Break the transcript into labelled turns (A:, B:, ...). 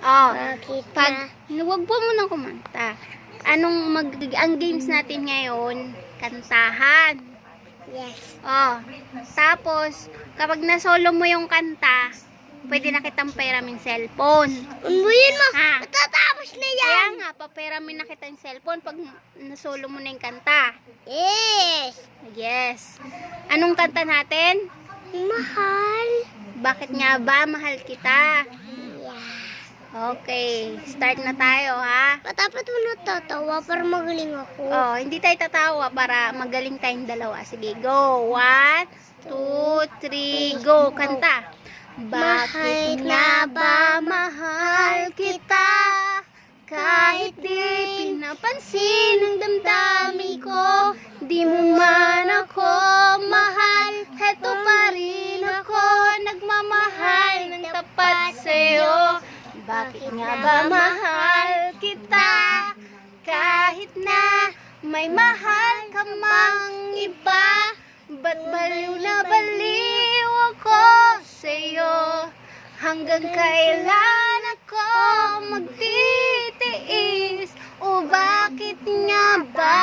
A: Oh,
B: Bakit
A: wag po munang kumanta. Ang games natin ngayon, kantahan.
B: Yes.
A: Oh, tapos, kapag na-solo mo yung kanta, pwede na kitang pairaming cellphone.
B: Umuyin mo.
A: Ha?
B: Matatapos na yan.
A: Kaya nga, paperamin na kita yung cellphone pag na-solo mo na yung kanta.
B: Yes.
A: Yes. Anong kanta natin?
B: Mahal.
A: Bakit nga ba mahal kita?
B: Yeah.
A: Okay, start na tayo ha.
B: Dapat mo natatawa para magaling ako.
A: Oh, hindi tayo tatawa para magaling tayong dalawa. Sige, go. 1, 2, 3, go. Kanta. Bakit nga ba mahal kita? Kahit di pinapansin ang damdamin ko, di mo man ako mahal. Heto pa rin ako, nagmamahal ng tapat sa'yo. Bakit nga ba mahal kita? Kahit na may mahal ka mang iba, ba't baliw na baliw ako sa'yo? Hanggang kailan ako magtitiis? O bakit nga ba?